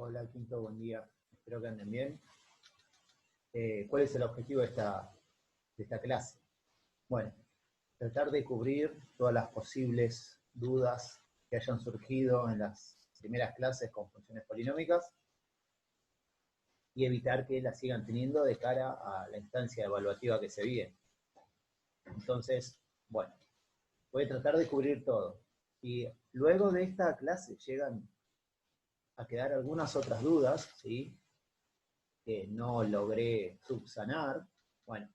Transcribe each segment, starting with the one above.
Hola, Quinto, buen día. Espero que anden bien. ¿Cuál es el objetivo de esta clase? Bueno, tratar de cubrir todas las posibles dudas que hayan surgido en las primeras clases con funciones polinómicas y evitar que las sigan teniendo de cara a la instancia evaluativa que se viene. Entonces, bueno, voy a tratar de cubrir todo. Y luego de esta clase llegan a quedar algunas otras dudas, ¿sí?, que no logré subsanar. Bueno,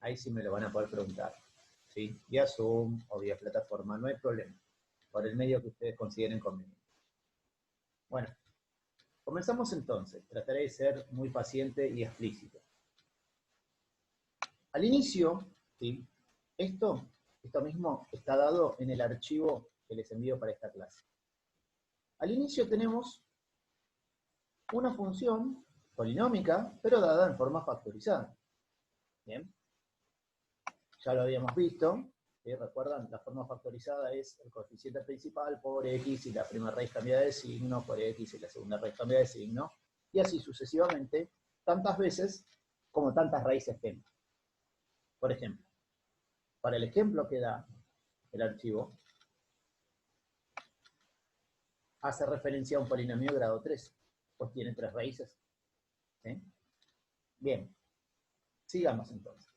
ahí sí me lo van a poder preguntar, ¿sí? Vía Zoom o vía plataforma, no hay problema, por el medio que ustedes consideren conveniente. Bueno, comenzamos entonces. Trataré de ser muy paciente y explícito. Al inicio, ¿sí?, esto mismo está dado en el archivo que les envío para esta clase. Al inicio tenemos una función polinómica, pero dada en forma factorizada. Bien, ya lo habíamos visto, ¿sí? ¿Recuerdan? La forma factorizada es el coeficiente principal por x y la primera raíz cambiada de signo, por x y la segunda raíz cambiada de signo, y así sucesivamente, tantas veces como tantas raíces tenga. Por ejemplo, para el ejemplo que da el archivo, hace referencia a un polinomio de grado 3, pues tiene 3 raíces. ¿Sí? Bien, sigamos entonces.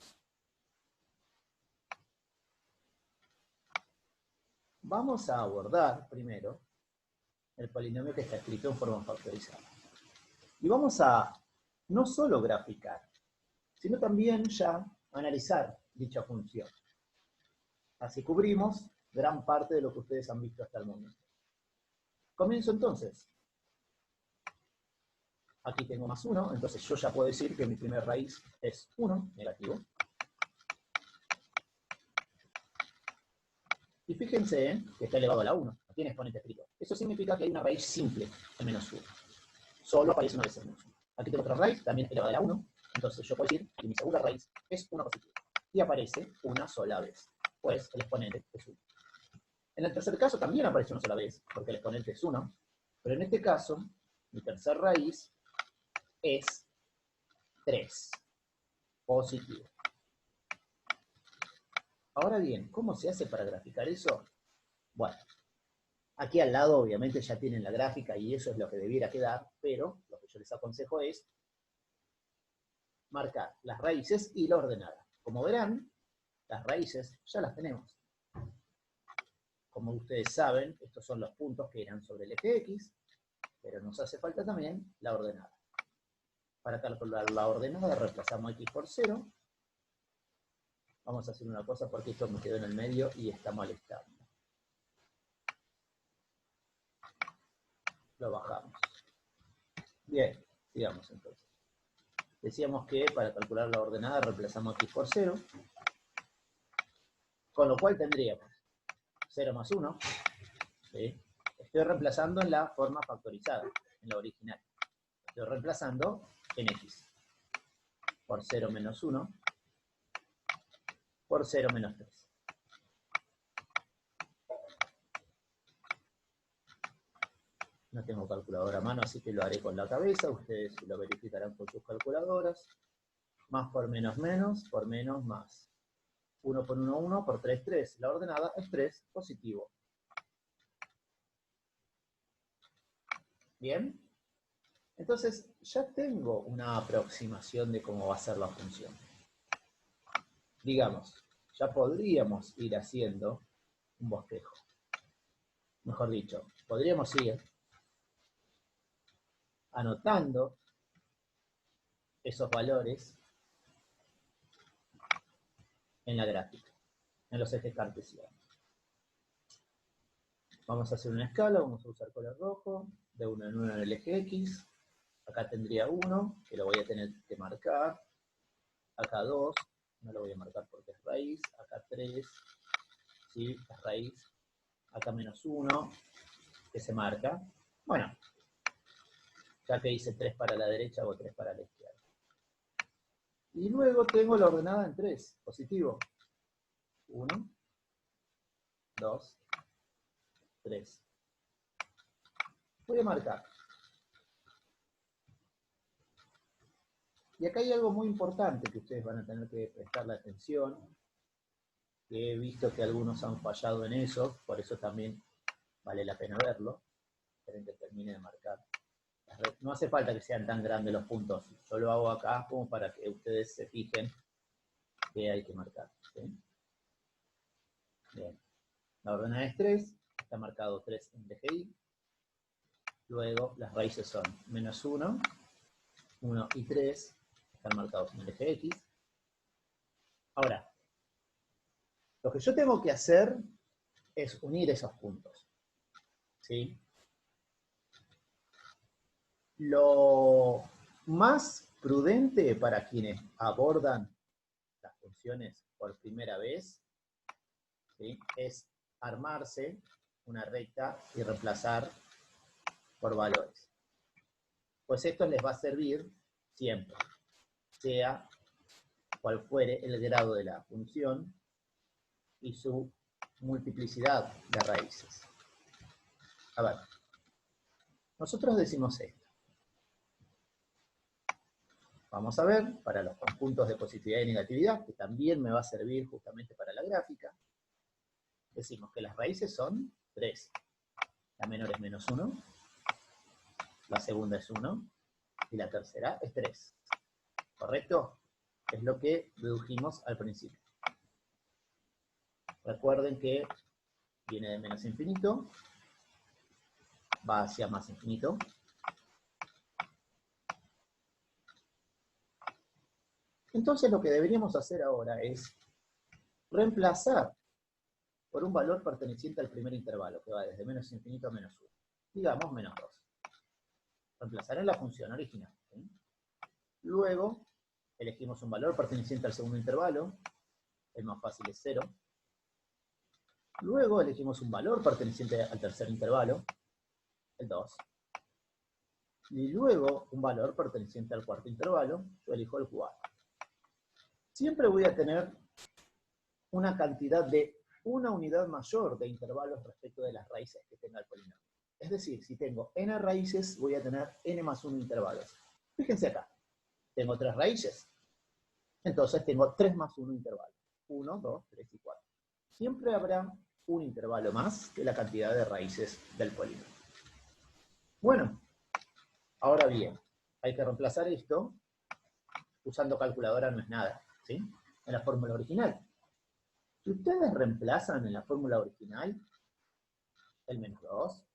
Vamos a abordar primero el polinomio que está escrito en forma factorizada. Y vamos a no solo graficar, sino también ya analizar dicha función. Así cubrimos gran parte de lo que ustedes han visto hasta el momento. Comienzo entonces. Aquí tengo más 1, entonces yo ya puedo decir que mi primera raíz es 1, negativo. Y fíjense que está elevado a la 1, no tiene exponente escrito. Eso significa que hay una raíz simple de menos 1. Solo aparece una vez en menos 1. Aquí tengo otra raíz, también elevada a la 1, entonces yo puedo decir que mi segunda raíz es 1 positivo. Y aparece una sola vez, pues el exponente es 1. En el tercer caso también aparece una sola vez, porque el exponente es 1, pero en este caso, mi tercera raíz es 3, positivo. Ahora bien, ¿cómo se hace para graficar eso? Bueno, aquí al lado obviamente ya tienen la gráfica y eso es lo que debiera quedar, pero lo que yo les aconsejo es marcar las raíces y la ordenada. Como verán, las raíces ya las tenemos. Como ustedes saben, estos son los puntos que eran sobre el eje X, pero nos hace falta también la ordenada. Para calcular la ordenada reemplazamos X por 0. Vamos a hacer una cosa porque esto me quedó en el medio y está molestando. Lo bajamos. Bien, sigamos entonces. Decíamos que para calcular la ordenada reemplazamos X por 0, con lo cual tendríamos 0 más 1, ¿sí? Estoy reemplazando en la forma factorizada, en la original. Estoy reemplazando en X. Por 0 menos 1, por 0 menos 3. No tengo calculadora a mano, así que lo haré con la cabeza. Ustedes lo verificarán con sus calculadoras. Más por menos, más. 1 por 1, 1, por 3, 3. La ordenada es 3, positivo. ¿Bien? Entonces, ya tengo una aproximación de cómo va a ser la función. Digamos, ya podríamos ir haciendo un bosquejo. Mejor dicho, podríamos ir anotando esos valores en la gráfica, en los ejes cartesianos. Vamos a hacer una escala, vamos a usar color rojo, de 1 en 1 en el eje X. Acá tendría 1, que lo voy a tener que marcar. Acá 2, no lo voy a marcar porque es raíz. Acá 3, ¿sí? Es raíz. Acá menos 1, que se marca. Bueno, ya que hice 3 para la derecha, hago 3 para la izquierda. Y luego tengo la ordenada en 3, positivo. 1, 2, 3. Voy a marcar Y acá hay algo muy importante que ustedes van a tener que prestarle atención, que he visto que algunos han fallado en eso, por eso también vale la pena verlo. Esperen que termine de marcar. No hace falta que sean tan grandes los puntos, yo lo hago acá como para que ustedes se fijen que hay que marcar. ¿Sí? Bien. La ordenada es 3, está marcado 3 en DGI. Luego las raíces son menos 1, 1 y 3, están marcados en el eje X. Ahora, lo que yo tengo que hacer es unir esos puntos. ¿Sí? Lo más prudente para quienes abordan las funciones por primera vez, ¿sí?, es armarse una recta y reemplazar por valores. Pues esto les va a servir siempre, sea cual fuere el grado de la función y su multiplicidad de raíces. A ver, nosotros decimos esto. Vamos a ver, para los conjuntos de positividad y negatividad, que también me va a servir justamente para la gráfica, decimos que las raíces son 3. La menor es menos 1, la segunda es 1, y la tercera es 3. ¿Correcto? Es lo que dedujimos al principio. Recuerden que viene de menos infinito, va hacia más infinito. Entonces lo que deberíamos hacer ahora es reemplazar por un valor perteneciente al primer intervalo, que va desde menos infinito a menos 1. Digamos menos 2. Reemplazar en la función original. ¿Sí? Luego elegimos un valor perteneciente al segundo intervalo, el más fácil es 0. Luego elegimos un valor perteneciente al tercer intervalo, el 2. Y luego un valor perteneciente al cuarto intervalo, yo elijo el 4. Siempre voy a tener una cantidad de una unidad mayor de intervalos respecto de las raíces que tenga el polinomio. Es decir, si tengo n raíces, voy a tener n más 1 intervalos. Fíjense acá, tengo 3 raíces, entonces tengo 3 más 1 intervalos. 1, 2, 3 y 4. Siempre habrá un intervalo más que la cantidad de raíces del polinomio. Bueno, ahora bien, hay que reemplazar esto usando calculadora, no es nada, ¿sí?, en la fórmula original. Si ustedes reemplazan en la fórmula original el menos 2,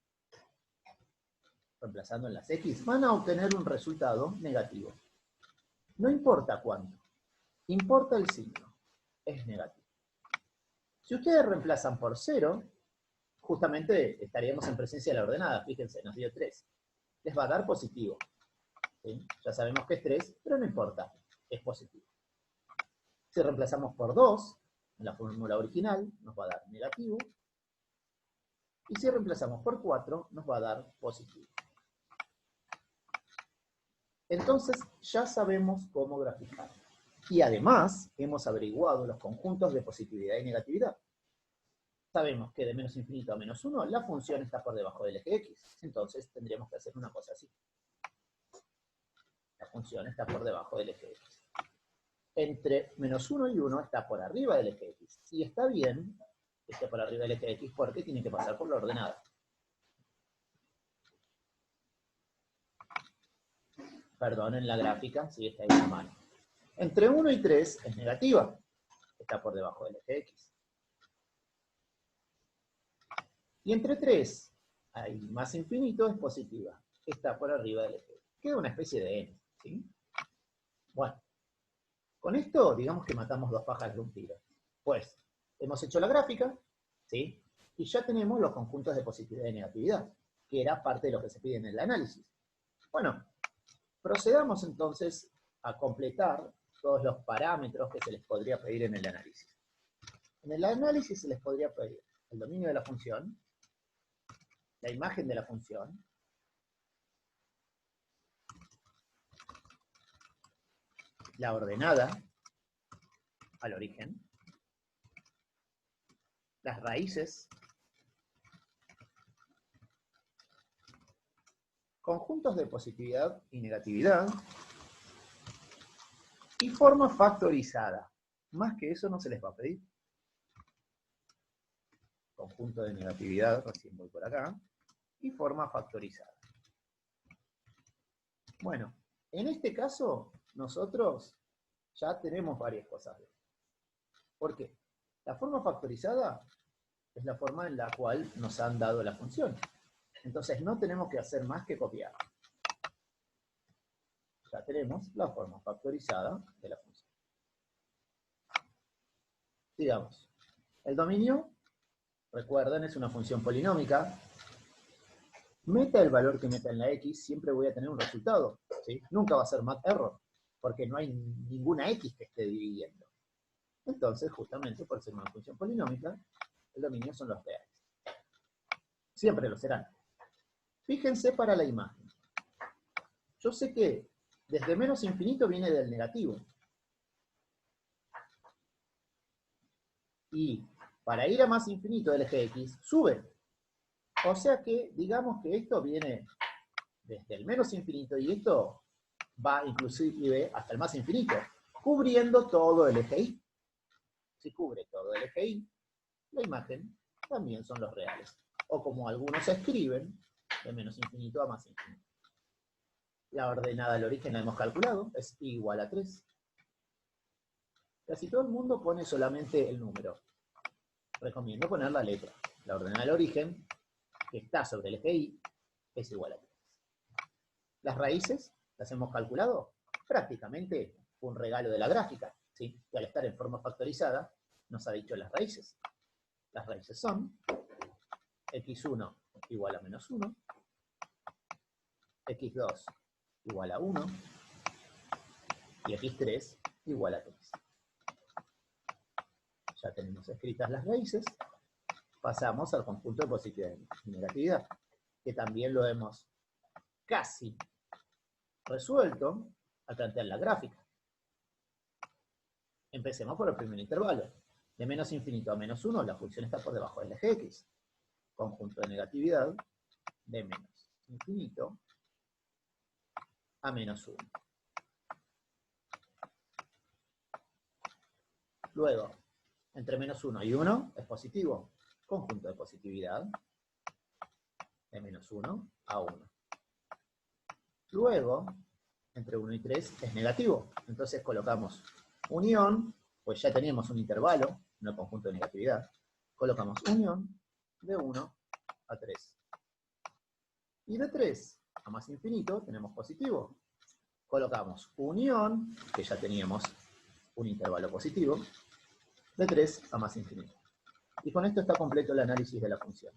reemplazando en las X, van a obtener un resultado negativo. No importa cuánto, importa el signo, es negativo. Si ustedes reemplazan por 0, justamente estaríamos en presencia de la ordenada, fíjense, nos dio 3. Les va a dar positivo. ¿Sí? Ya sabemos que es 3, pero no importa, es positivo. Si reemplazamos por 2, en la fórmula original, nos va a dar negativo. Y si reemplazamos por 4, nos va a dar positivo. Entonces, ya sabemos cómo graficar. Y además, hemos averiguado los conjuntos de positividad y negatividad. Sabemos que de menos infinito a menos 1, la función está por debajo del eje X. Entonces, tendríamos que hacer una cosa así. La función está por debajo del eje X. Entre menos 1 y 1 está por arriba del eje X. Y está bien que esté por arriba del eje X porque tiene que pasar por la ordenada. Perdonen la gráfica, sí está ahí en la mano. Entre 1 y 3 es negativa. Está por debajo del eje X. Y entre 3 y más infinito es positiva. Está por arriba del eje X. Queda una especie de n, ¿sí? Bueno, con esto digamos que matamos 2 pájaros de un tiro. Pues, hemos hecho la gráfica, ¿sí?, y ya tenemos los conjuntos de positividad y negatividad, que era parte de lo que se pide en el análisis. Bueno, procedamos entonces a completar todos los parámetros que se les podría pedir en el análisis. En el análisis se les podría pedir el dominio de la función, la imagen de la función, la ordenada al origen, las raíces, conjuntos de positividad y negatividad, Y forma factorizada. Más que eso no se les va a pedir. Conjunto de negatividad, recién voy por acá. Y forma factorizada. Bueno, en este caso, nosotros ya tenemos varias cosas. ¿Por qué? La forma factorizada es la forma en la cual nos han dado la función. Entonces no tenemos que hacer más que copiar. Ya tenemos la forma factorizada de la función. Digamos, el dominio, recuerden, es una función polinómica. Meta el valor que meta en la x, siempre voy a tener un resultado, ¿sí? Nunca va a ser math error, porque no hay ninguna x que esté dividiendo. Entonces, justamente por ser una función polinómica, el dominio son los reales. Siempre lo serán. Fíjense para la imagen. Yo sé que desde menos infinito viene del negativo. Y para ir a más infinito del eje X, sube. O sea que, digamos que esto viene desde el menos infinito y esto va inclusive hasta el más infinito, cubriendo todo el eje Y. Si cubre todo el eje Y, la imagen también son los reales. O como algunos escriben, de menos infinito a más infinito. La ordenada del origen la hemos calculado, es igual a 3. Casi todo el mundo pone solamente el número. Recomiendo poner la letra. La ordenada del origen, que está sobre el eje Y, es igual a 3. Las raíces, las hemos calculado, prácticamente un regalo de la gráfica, ¿sí? Que al estar en forma factorizada, nos ha dicho las raíces. Las raíces son x1 igual a menos 1, x2 igual a 1, y x3 igual a 3. Ya tenemos escritas las raíces, pasamos al conjunto de positividad y negatividad, que también lo hemos casi resuelto al plantear la gráfica. Empecemos por el primer intervalo. De menos infinito a menos 1, la función está por debajo del eje X. Conjunto de negatividad de menos infinito a menos 1. Luego, entre menos 1 y 1 es positivo. Conjunto de positividad de menos 1 a 1. Luego, entre 1 y 3 es negativo. Entonces colocamos unión, pues ya teníamos un intervalo, no conjunto de negatividad. Colocamos unión de 1 a 3. Y de 3 a más infinito tenemos positivo. Colocamos unión, que ya teníamos un intervalo positivo, de 3 a más infinito. Y con esto está completo el análisis de la función.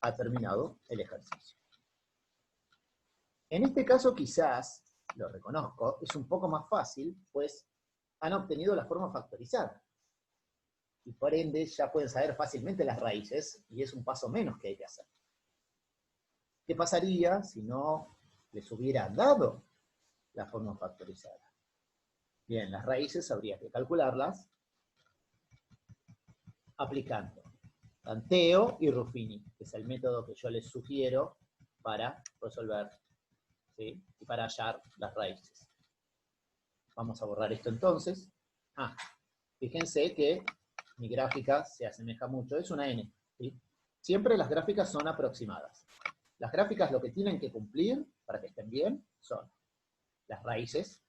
Ha terminado el ejercicio. En este caso quizás, lo reconozco, es un poco más fácil, pues han obtenido la forma factorizada. Y por ende ya pueden saber fácilmente las raíces, y es un paso menos que hay que hacer. ¿Qué pasaría si no les hubiera dado la forma factorizada? Bien, las raíces habría que calcularlas aplicando tanteo y Ruffini, que es el método que yo les sugiero para resolver, ¿sí? Y para hallar las raíces. Vamos a borrar esto entonces. Fíjense que mi gráfica se asemeja mucho, es una N, ¿sí? Siempre las gráficas son aproximadas. Las gráficas lo que tienen que cumplir, para que estén bien, son las raíces,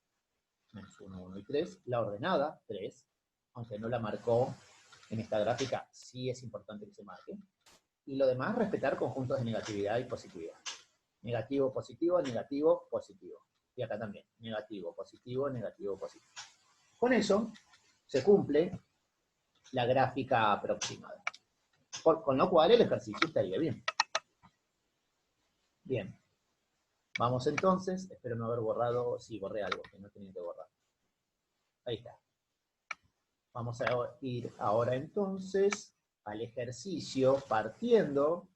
menos 1, 1 y 3, la ordenada, 3, aunque no la marcó en esta gráfica, sí es importante que se marque, y lo demás, respetar conjuntos de negatividad y positividad. Negativo, positivo, negativo, positivo. Y acá también, negativo, positivo, negativo, positivo. Con eso se cumple la gráfica aproximada. Con lo cual el ejercicio estaría bien. Bien. Vamos entonces, espero no haber borrado, sí, borré algo que no tenía que borrar. Ahí está. Vamos a ir ahora entonces al ejercicio partiendo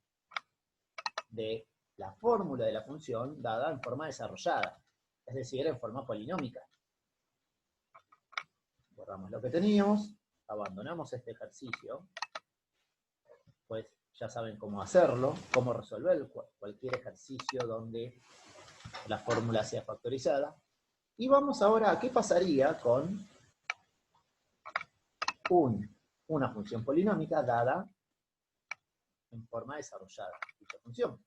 de la fórmula de la función dada en forma desarrollada, es decir, en forma polinómica. Borramos lo que teníamos, abandonamos este ejercicio, pues ya saben cómo hacerlo, cómo resolver cualquier ejercicio donde la fórmula sea factorizada. Y vamos ahora a qué pasaría con una función polinómica dada en forma desarrollada, dicha función.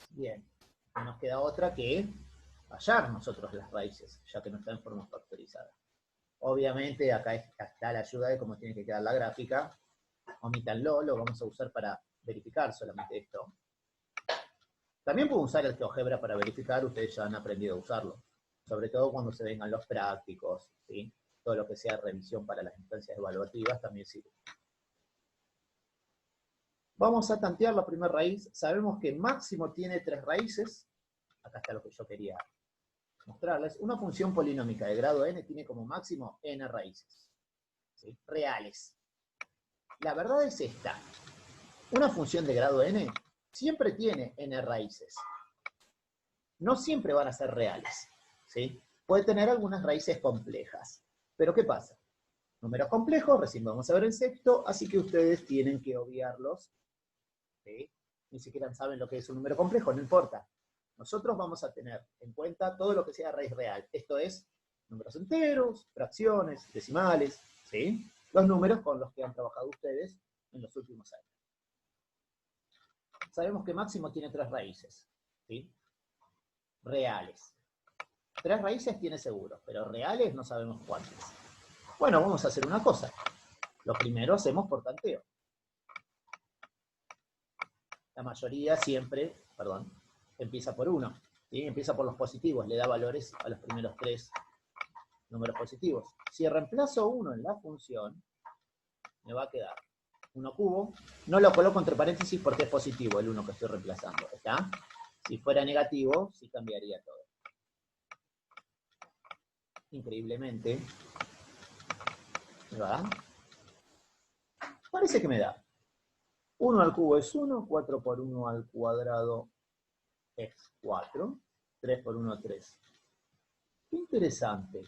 Bien, no nos queda otra que hallar nosotros las raíces, ya que no está en forma factorizada. Obviamente acá está la ayuda de cómo tiene que quedar la gráfica. Omítanlo, lo vamos a usar para verificar solamente esto. También puedo usar el GeoGebra para verificar, ustedes ya han aprendido a usarlo. Sobre todo cuando se vengan los prácticos, ¿sí? Todo lo que sea revisión para las instancias evaluativas también sirve. Vamos a tantear la primera raíz. Sabemos que máximo tiene 3 raíces. Acá está lo que yo quería mostrarles. Una función polinómica de grado n tiene como máximo n raíces, ¿sí? Reales. La verdad es esta. Una función de grado n siempre tiene n raíces. No siempre van a ser reales, ¿sí? Puede tener algunas raíces complejas. Pero ¿qué pasa? Números complejos, recién vamos a ver en sexto, así que ustedes tienen que obviarlos, ¿sí? Ni siquiera saben lo que es un número complejo, no importa. Nosotros vamos a tener en cuenta todo lo que sea raíz real. Esto es números enteros, fracciones, decimales, ¿sí? Los números con los que han trabajado ustedes en los últimos años. Sabemos que máximo tiene 3 raíces, ¿sí? Reales. 3 raíces tiene seguro, pero reales no sabemos cuántas. Bueno, vamos a hacer una cosa. Lo primero hacemos por tanteo. La mayoría siempre, empieza por 1. ¿Sí? Empieza por los positivos, le da valores a los primeros 3 números positivos. Si reemplazo 1 en la función, me va a quedar 1 cubo. No lo coloco entre paréntesis porque es positivo el 1 que estoy reemplazando. ¿Está? Si fuera negativo, sí cambiaría todo. Increíblemente, ¿me va? Parece que me da. 1 al cubo es 1, 4 por 1 al cuadrado es 4, 3 por 1, 3. Qué interesante.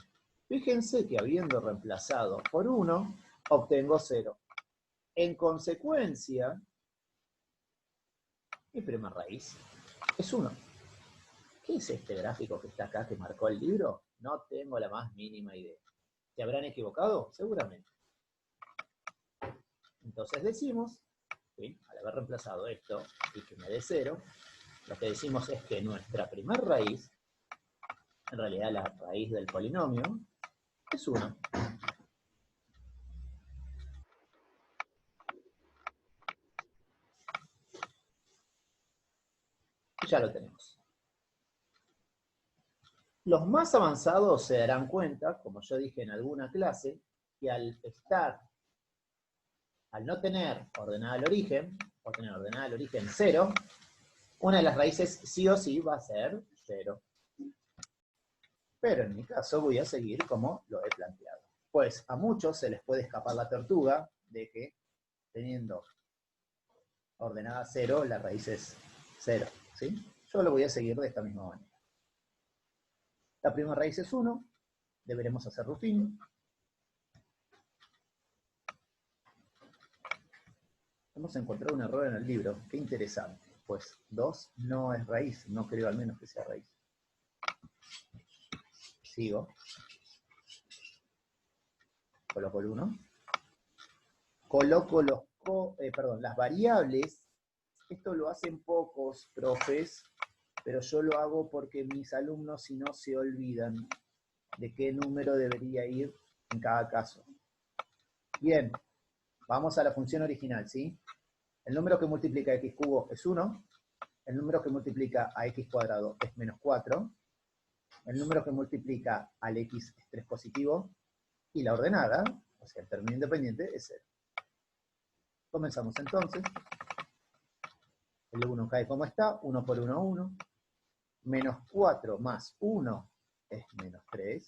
Fíjense que habiendo reemplazado por 1, obtengo 0. En consecuencia, mi primera raíz es 1. ¿Qué es este gráfico que está acá que marcó el libro? No tengo la más mínima idea. ¿Se habrán equivocado? Seguramente. Entonces decimos, ¿sí? Al haber reemplazado esto y que me dé 0, lo que decimos es que nuestra primera raíz, en realidad la raíz del polinomio, es 1. Y ya lo tenemos. Los más avanzados se darán cuenta, como yo dije en alguna clase, que al no tener ordenada el origen, o tener ordenada el origen 0, una de las raíces sí o sí va a ser 0. Pero en mi caso voy a seguir como lo he planteado. Pues a muchos se les puede escapar la tortuga de que teniendo ordenada 0, la raíz es 0. ¿Sí? Yo lo voy a seguir de esta misma manera. La primera raíz es 1, deberemos hacer Ruffini. Hemos encontrado un error en el libro, qué interesante. Pues 2 no es raíz, no creo al menos que sea raíz. Sigo. Coloco el 1. Coloco las variables. Esto lo hacen pocos profes, pero yo lo hago porque mis alumnos si no se olvidan de qué número debería ir en cada caso. Bien, vamos a la función original, ¿sí? El número que multiplica a x cubo es 1, el número que multiplica a x cuadrado es menos 4, el número que multiplica al x es 3 positivo, y la ordenada, o sea, el término independiente, es 0. Comenzamos entonces. El 1 cae como está, 1 por 1, 1. Menos 4 más 1 es menos 3.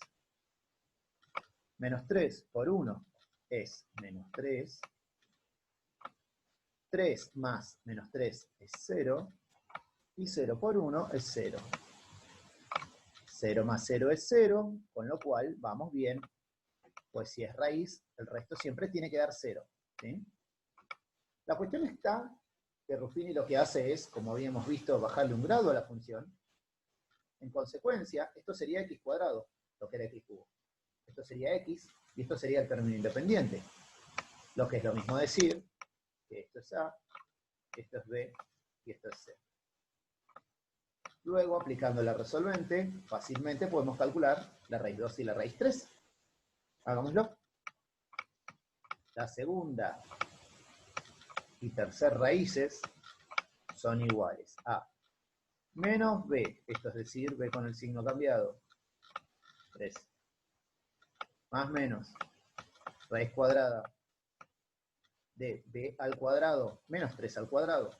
Menos 3 por 1 es menos 3. 3 más menos 3 es 0. Y 0 por 1 es 0. 0 más 0 es 0, con lo cual vamos bien. Pues si es raíz, el resto siempre tiene que dar 0. ¿Sí? La cuestión está que Ruffini lo que hace es, como habíamos visto, bajarle un grado a la función. En consecuencia, esto sería x cuadrado, lo que era x cubo. Esto sería x, y esto sería el término independiente. Lo que es lo mismo decir que esto es a, esto es b, y esto es c. Luego, aplicando la resolvente, fácilmente podemos calcular la raíz 2 y la raíz 3. Hagámoslo. La segunda y tercera raíces son iguales a menos b, esto es decir, b con el signo cambiado, 3, más menos raíz cuadrada de b al cuadrado menos 3 al cuadrado,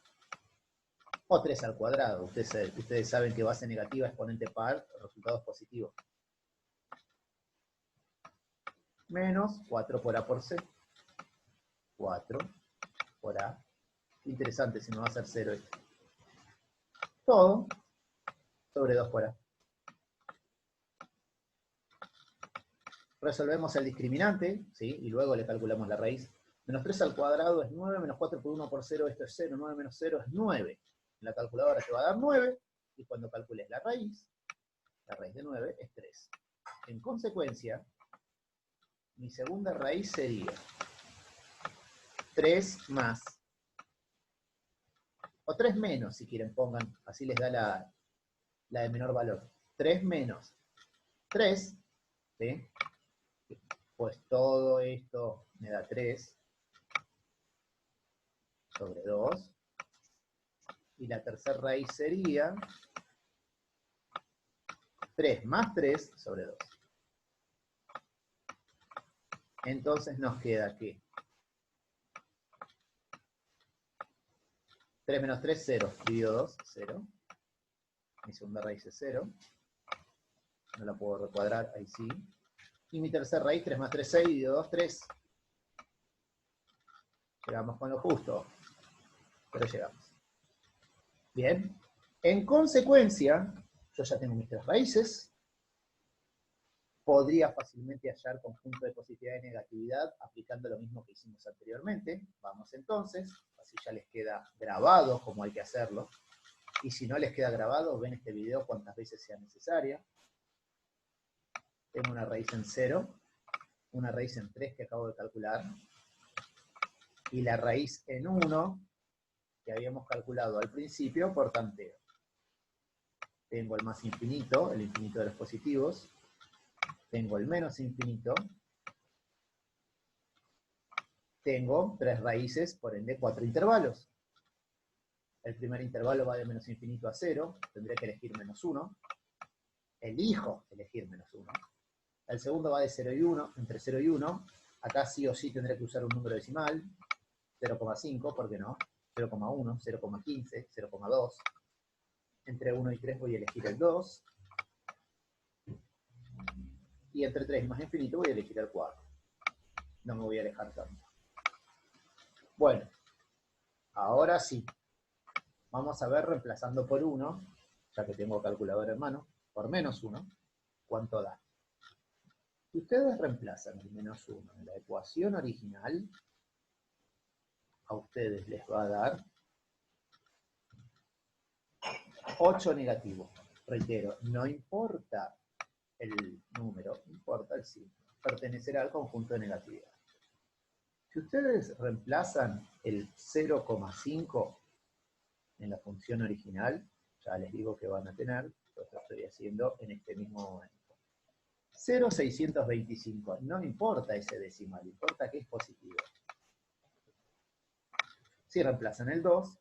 o 3 al cuadrado. Ustedes saben que base negativa, exponente par, resultados positivos. Menos 4 por a por c. 4 por a. Interesante si no va a ser 0 esto. Todo sobre 2 por a. Resolvemos el discriminante, ¿sí? Y luego le calculamos la raíz. Menos 3 al cuadrado es 9, menos 4 por 1 por 0, esto es 0, 9 menos 0 es 9. En la calculadora te va a dar 9, y cuando calcules la raíz de 9 es 3. En consecuencia, mi segunda raíz sería 3 más, o 3 menos, si quieren, pongan, así les da la de menor valor. 3 menos 3, ¿sí? Pues todo esto me da 3 sobre 2. Y la tercera raíz sería 3 más 3 sobre 2. Entonces nos queda que 3 menos 3, 0. Divido 2, 0. Mi segunda raíz es 0. No la puedo recuadrar, ahí sí. Y mi tercera raíz, 3 más 3, 6. Divido 2, 3. Llegamos con lo justo, pero llegamos. Bien. En consecuencia, yo ya tengo mis 3 raíces. Podría fácilmente hallar conjunto de positividad y negatividad aplicando lo mismo que hicimos anteriormente. Vamos entonces, así ya les queda grabado como hay que hacerlo. Y si no les queda grabado, ven este video cuantas veces sea necesaria. Tengo una raíz en 0, una raíz en 3 que acabo de calcular, y la raíz en 1 que habíamos calculado al principio por tanteo. Tengo el más infinito, el infinito de los positivos. Tengo el menos infinito. Tengo 3 raíces, por ende 4 intervalos. El primer intervalo va de menos infinito a 0, tendré que elegir menos 1. Elijo elegir menos 1. El segundo va de 0 y 1, entre 0 y 1. Acá sí o sí tendré que usar un número decimal, 0,5, ¿por qué no? 0,1, 0,15, 0,2. Entre 1 y 3 voy a elegir el 2. Y entre 3 y más infinito voy a elegir el 4. No me voy a alejar tanto. Bueno, ahora sí. Vamos a ver, reemplazando por 1, ya que tengo calculadora en mano, por menos 1, ¿cuánto da? Si ustedes reemplazan el menos 1 en la ecuación original, a ustedes les va a dar 8 negativo. Reitero, no importa el número, importa el signo. Pertenecerá al conjunto de negatividad. Si ustedes reemplazan el 0,5 en la función original, ya les digo que van a tener, yo lo estoy haciendo en este mismo momento. 0,625, no importa ese decimal, importa que es positivo. Si reemplazan el 2,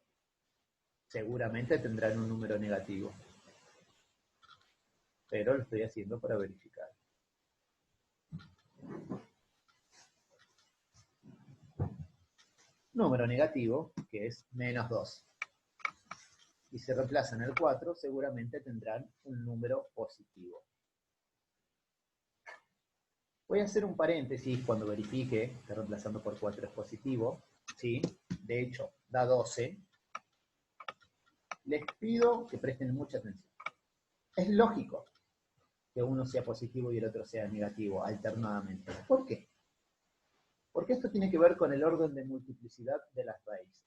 seguramente tendrán un número negativo. Pero lo estoy haciendo para verificar. Número negativo, que es menos 2. Y si reemplazan el 4, seguramente tendrán un número positivo. Voy a hacer un paréntesis cuando verifique que reemplazando por 4 es positivo. ¿Sí? De hecho, da 12. Les pido que presten mucha atención. Es lógico que uno sea positivo y el otro sea negativo, alternadamente. ¿Por qué? Porque esto tiene que ver con el orden de multiplicidad de las raíces.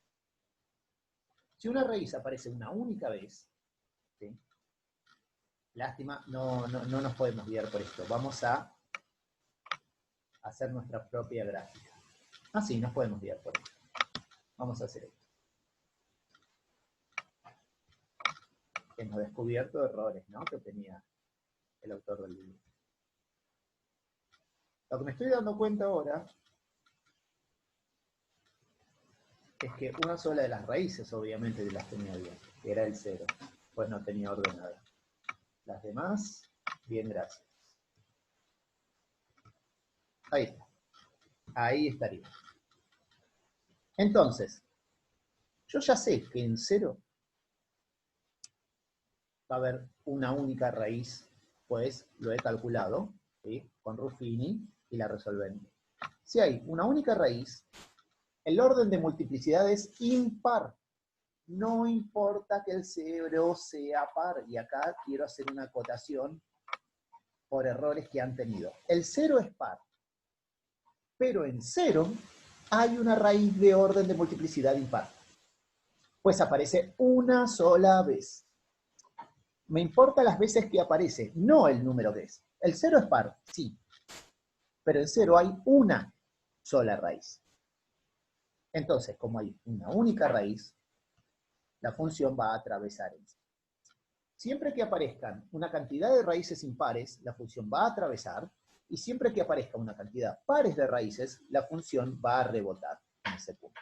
Si una raíz aparece una única vez, ¿sí?, Lástima, no nos podemos guiar por esto. Vamos a hacer nuestra propia gráfica. Ah, sí, nos podemos guiar por esto. Vamos a hacer esto. Hemos descubierto errores, ¿no?, que tenía el autor del libro. Lo que me estoy dando cuenta ahora es que una sola de las raíces, obviamente, las tenía bien, que era el 0, pues no tenía ordenada. Las demás, bien, gracias. Ahí está. Ahí estaría. Entonces, yo ya sé que en 0 va a haber una única raíz, pues lo he calculado, ¿sí?, con Ruffini y la resolvente. Si hay una única raíz, el orden de multiplicidad es impar. No importa que el 0 sea par, y acá quiero hacer una acotación por errores que han tenido. El 0 es par, pero en 0 hay una raíz de orden de multiplicidad impar. Pues aparece una sola vez. Me importa las veces que aparece, no el número que es. El 0 es par, sí, pero en 0 hay una sola raíz. Entonces, como hay una única raíz, la función va a atravesar en 0. Siempre que aparezcan una cantidad de raíces impares, la función va a atravesar, y siempre que aparezca una cantidad pares de raíces, la función va a rebotar en ese punto.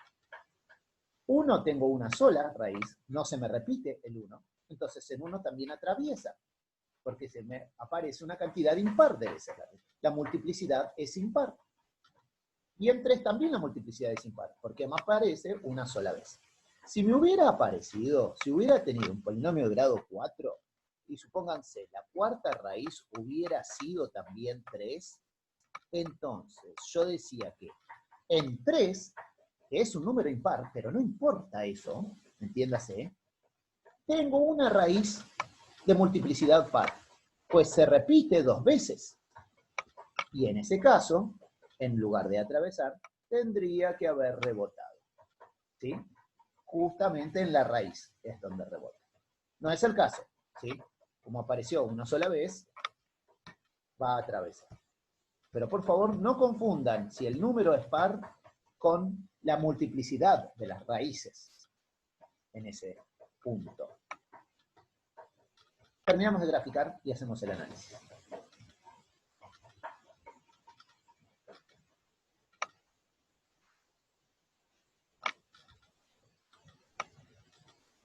1 tengo una sola raíz, no se me repite el 1, entonces en 1 también atraviesa, porque se me aparece una cantidad impar de veces. La multiplicidad es impar. Y en 3 también la multiplicidad es impar, porque me aparece una sola vez. Si me hubiera aparecido, si hubiera tenido un polinomio de grado 4, y supónganse, la cuarta raíz hubiera sido también 3, entonces yo decía que en 3, que es un número impar, pero no importa eso, entiéndase, tengo una raíz de multiplicidad par, pues se repite 2 veces. Y en ese caso, en lugar de atravesar, tendría que haber rebotado, ¿sí? Justamente en la raíz es donde rebota. No es el caso, ¿sí? Como apareció una sola vez, va a atravesar. Pero por favor, no confundan si el número es par con la multiplicidad de las raíces en ese punto. Terminamos de graficar y hacemos el análisis.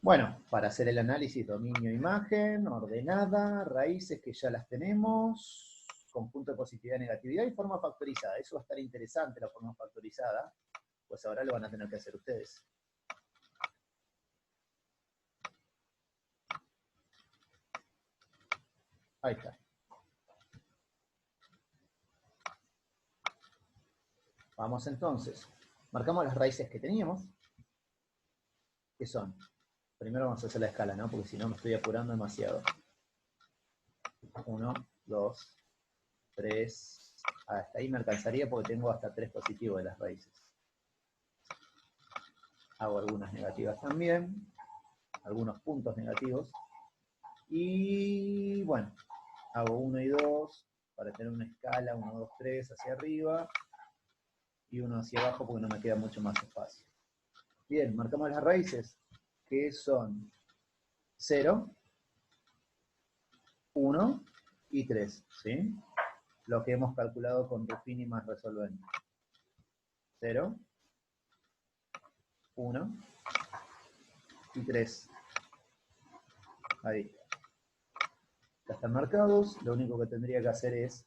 Bueno, para hacer el análisis, dominio imagen, ordenada, raíces que ya las tenemos, conjunto de positividad y negatividad y forma factorizada. Eso va a estar interesante, la forma factorizada, pues ahora lo van a tener que hacer ustedes. Ahí está. Vamos entonces. Marcamos las raíces que teníamos, que son, primero vamos a hacer la escala, ¿no?, porque si no me estoy apurando demasiado. 1, 2, 3, hasta ahí me alcanzaría porque tengo hasta 3 positivos de las raíces. Hago algunas negativas también, algunos puntos negativos. Y bueno, hago 1 y 2 para tener una escala, 1, 2, 3 hacia arriba y 1 hacia abajo porque no me queda mucho más espacio. Bien, marcamos las raíces, que son 0, 1 y 3, ¿sí? Lo que hemos calculado con Ruffini más resolvente. 0, 1 y 3. Ahí. Ya están marcados, lo único que tendría que hacer es,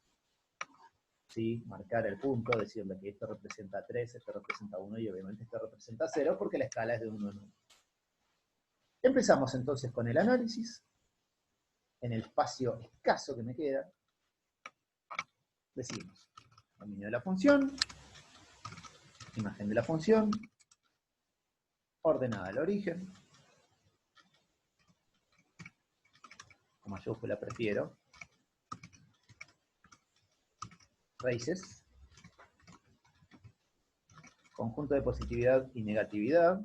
¿sí?, marcar el punto, decirle que esto representa 3, esto representa 1 y obviamente esto representa 0 porque la escala es de 1 en 1. Empezamos entonces con el análisis. En el espacio escaso que me queda, decimos dominio de la función, imagen de la función, ordenada al origen, con mayúscula prefiero, raíces, conjunto de positividad y negatividad.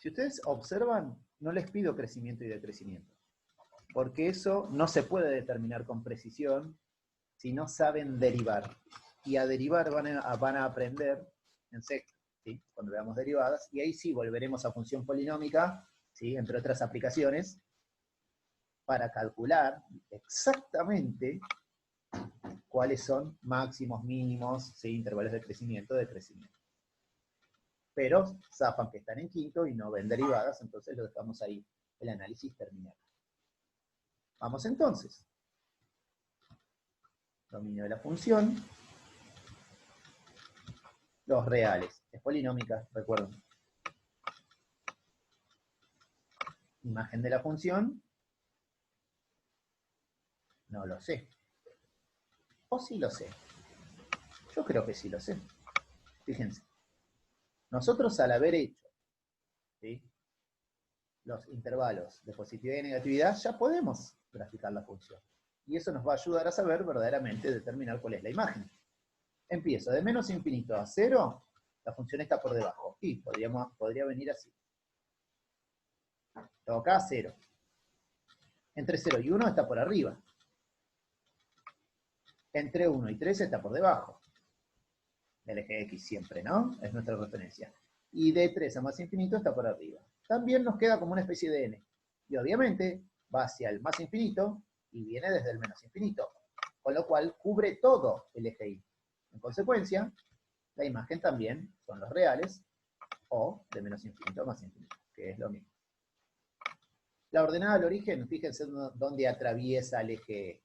Si ustedes observan, no les pido crecimiento y decrecimiento, porque eso no se puede determinar con precisión si no saben derivar. Y a derivar van a aprender en sexto, ¿sí? Cuando veamos derivadas, y ahí sí volveremos a función polinómica, ¿sí? Entre otras aplicaciones, para calcular exactamente cuáles son máximos, mínimos, ¿sí? Intervalos de crecimiento, decrecimiento. Pero zafan que están en quinto y no ven derivadas, entonces lo dejamos ahí, el análisis terminal. Vamos entonces. Dominio de la función. Los reales. Es polinómica, recuerden. Imagen de la función. No lo sé. O sí lo sé. Yo creo que sí lo sé. Fíjense. Nosotros al haber hecho, ¿sí?, los intervalos de positividad y negatividad, ya podemos graficar la función. Y eso nos va a ayudar a saber verdaderamente determinar cuál es la imagen. Empiezo de menos infinito a 0, la función está por debajo. Y podría venir así. Tengo acá 0. Entre 0 y 1 está por arriba. Entre 1 y 3 está por debajo. El eje X siempre, ¿no? Es nuestra referencia. Y de 3 a más infinito está por arriba. También nos queda como una especie de n. Y obviamente va hacia el más infinito y viene desde el menos infinito. Con lo cual cubre todo el eje Y. En consecuencia, la imagen también son los reales o de menos infinito a más infinito, que es lo mismo. La ordenada al origen, fíjense dónde atraviesa el eje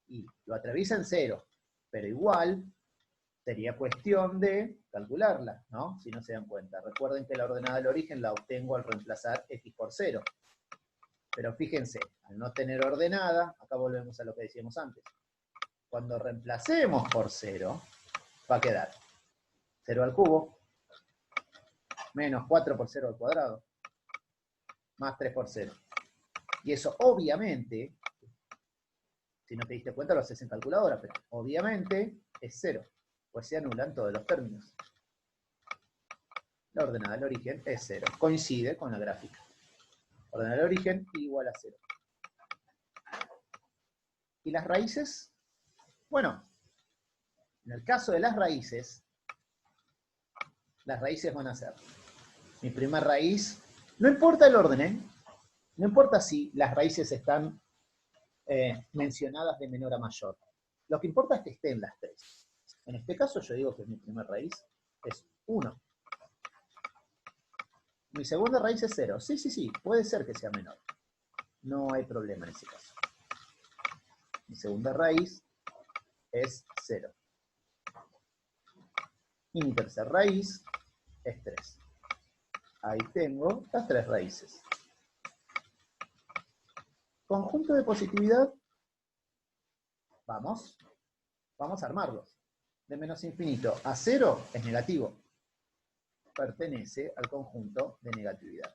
Y. Lo atraviesa en 0, pero igual sería cuestión de calcularla, ¿no? Si no se dan cuenta. Recuerden que la ordenada del origen la obtengo al reemplazar x por 0. Pero fíjense, al no tener ordenada, acá volvemos a lo que decíamos antes. Cuando reemplacemos por 0, va a quedar 0 al cubo, menos 4 por 0 al cuadrado, más 3 por 0. Y eso obviamente, si no te diste cuenta lo haces en calculadora, pero obviamente es 0. Pues se anulan todos los términos. La ordenada del origen es 0. Coincide con la gráfica. Ordenada del origen igual a 0. ¿Y las raíces? Bueno, en el caso de las raíces van a ser mi primera raíz. No importa el orden, ¿eh? No importa si las raíces están mencionadas de menor a mayor. Lo que importa es que estén las tres. En este caso yo digo que mi primera raíz es 1. Mi segunda raíz es 0. Sí, puede ser que sea menor. No hay problema en ese caso. Mi segunda raíz es 0. Y mi tercera raíz es 3. Ahí tengo las tres raíces. Conjunto de positividad. Vamos a armarlos. De menos infinito a 0 es negativo. Pertenece al conjunto de negatividad.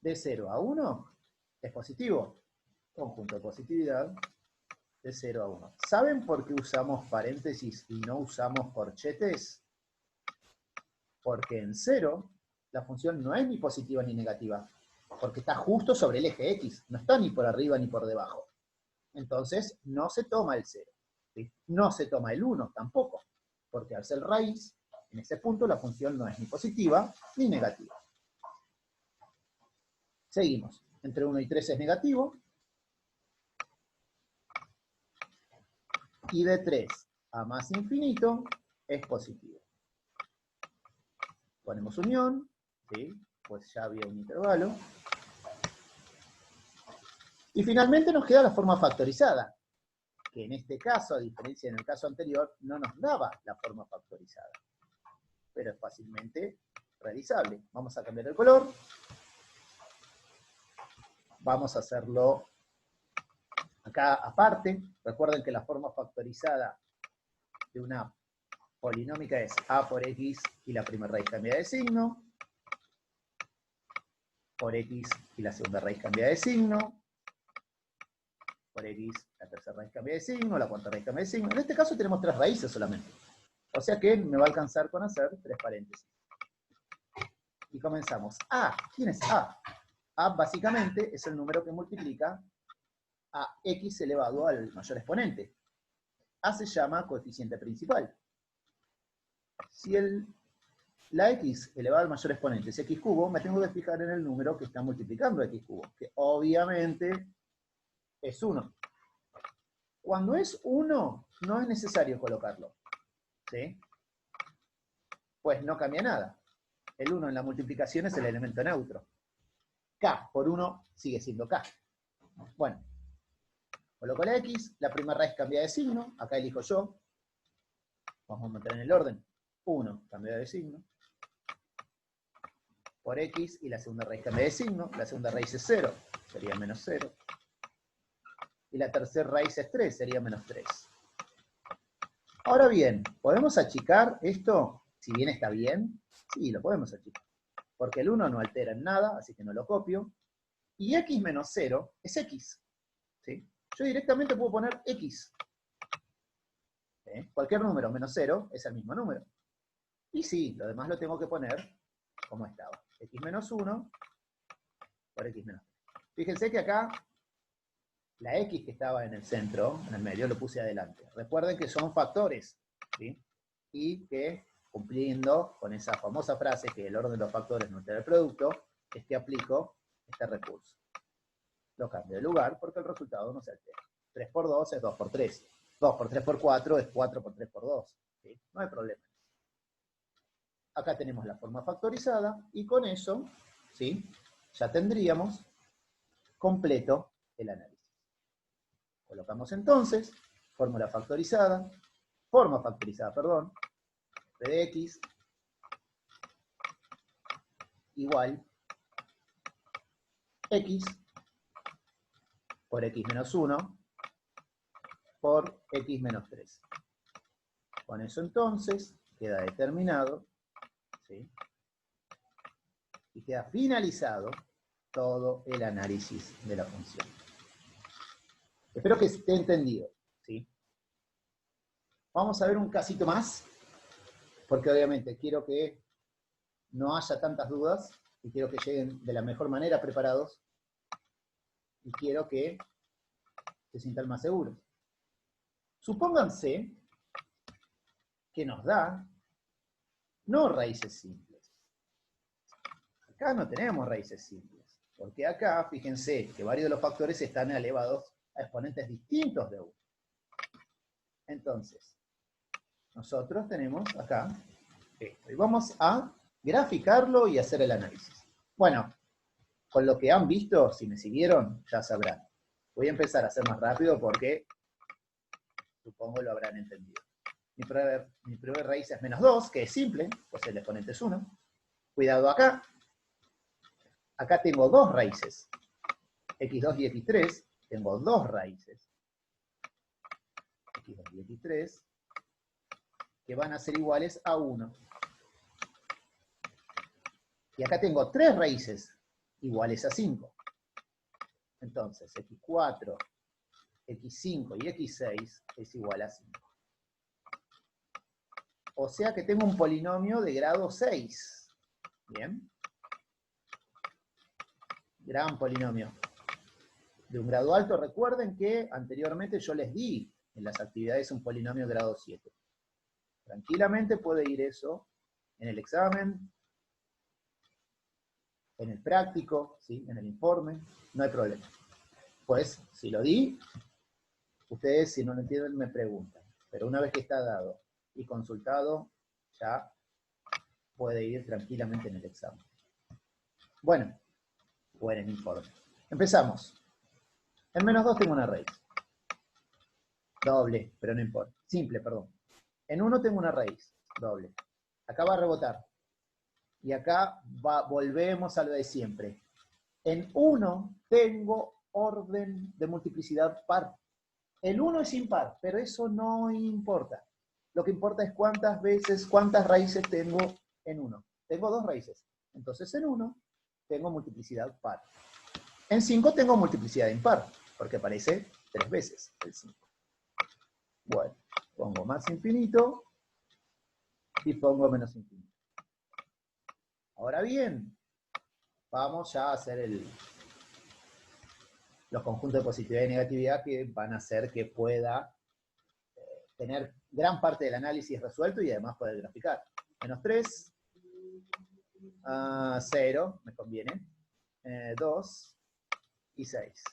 De 0 a 1 es positivo. Conjunto de positividad de 0 a 1. ¿Saben por qué usamos paréntesis y no usamos corchetes? Porque en 0 la función no es ni positiva ni negativa. Porque está justo sobre el eje X. No está ni por arriba ni por debajo. Entonces no se toma el 0. ¿Sí? No se toma el 1 tampoco. Porque al ser raíz, en ese punto la función no es ni positiva ni negativa. Seguimos. Entre 1 y 3 es negativo. Y de 3 a más infinito es positivo. Ponemos unión, ¿sí? Pues ya había un intervalo. Y finalmente nos queda la forma factorizada, que en este caso, a diferencia en el caso anterior, no nos daba la forma factorizada. Pero es fácilmente realizable. Vamos a cambiar el color. Vamos a hacerlo acá aparte. Recuerden que la forma factorizada de una polinómica es a por x y la primera raíz cambia de signo, por x y la segunda raíz cambia de signo, por x la tercera raíz cambia de signo, la cuarta raíz cambia de signo. En este caso tenemos tres raíces solamente. O sea que me va a alcanzar con hacer 3 paréntesis. Y comenzamos. A, ¿quién es A? A básicamente es el número que multiplica a x elevado al mayor exponente. A se llama coeficiente principal. Si la x elevado al mayor exponente es x cubo, me tengo que fijar en el número que está multiplicando x cubo, que obviamente es 1. Cuando es 1, no es necesario colocarlo. ¿Sí? Pues no cambia nada. El 1 en la multiplicación es el elemento neutro. K por 1 sigue siendo K. Bueno, coloco la X, la primera raíz cambia de signo, acá elijo yo. Vamos a meter en el orden. 1 cambia de signo. Por X, y la segunda raíz cambia de signo. La segunda raíz es 0, sería menos 0. Y la tercera raíz es 3, sería menos 3. Ahora bien, ¿podemos achicar esto? Si bien está bien, sí, lo podemos achicar. Porque el 1 no altera en nada, así que no lo copio. Y x menos 0 es x. ¿Sí? Yo directamente puedo poner x. ¿Sí? Cualquier número menos 0 es el mismo número. Y sí, lo demás lo tengo que poner como estaba. X menos 1 por x menos 3. Fíjense que acá la x que estaba en el centro, en el medio, lo puse adelante. Recuerden que son factores, ¿sí? Y que, cumpliendo con esa famosa frase que el orden de los factores no altera el producto, es que aplico este recurso. Lo cambio de lugar porque el resultado no se altera. 3 por 2 es 2 por 3. 2 por 3 por 4 es 4 por 3 por 2. ¿Sí? No hay problema. Acá tenemos la forma factorizada y con eso, ¿sí? Ya tendríamos completo el análisis. Colocamos entonces forma factorizada, f de x igual x por x menos 1 por x menos 3. Con eso entonces queda determinado, ¿sí? Y queda finalizado todo el análisis de la función. Espero que esté entendido, ¿sí? Vamos a ver un casito más, porque obviamente quiero que no haya tantas dudas y quiero que lleguen de la mejor manera preparados y quiero que se sientan más seguros. Supónganse que nos da no raíces simples. Acá no tenemos raíces simples, porque acá, fíjense, que varios de los factores están elevados a exponentes distintos de 1. Entonces, nosotros tenemos acá esto, y vamos a graficarlo y hacer el análisis. Bueno, con lo que han visto, si me siguieron, ya sabrán. Voy a empezar a hacer más rápido porque supongo lo habrán entendido. Mi primera raíz es menos 2, que es simple, pues el exponente es 1. Cuidado acá. Acá tengo dos raíces. x2 y x3, tengo dos raíces. x2 y x3, que van a ser iguales a 1. Y acá tengo tres raíces iguales a 5. Entonces, x4, x5 y x6 es igual a 5. O sea que tengo un polinomio de grado 6. ¿Bien? Gran polinomio. De un grado alto, recuerden que anteriormente yo les di en las actividades un polinomio de grado 7. Tranquilamente puede ir eso en el examen, en el práctico, ¿sí? En el informe, no hay problema. Pues, si lo di, ustedes si no lo entienden me preguntan. Pero una vez que está dado y consultado, ya puede ir tranquilamente en el examen. Bueno, o en el informe. Empezamos. En menos 2 tengo una raíz. Doble, pero no importa. Simple, perdón. En 1 tengo una raíz. Doble. Acá va a rebotar. Y acá volvemos a lo de siempre. En 1 tengo orden de multiplicidad par. El 1 es impar, pero eso no importa. Lo que importa es cuántas raíces tengo en 1. Tengo dos raíces. Entonces en 1 tengo multiplicidad par. En 5 tengo multiplicidad impar, porque aparece 3 veces el 5. Bueno, pongo más infinito y pongo menos infinito. Ahora bien, vamos ya a hacer los conjuntos de positividad y negatividad que van a hacer que pueda tener gran parte del análisis resuelto y además poder graficar. Menos 3, 0, me conviene, 2 y 6.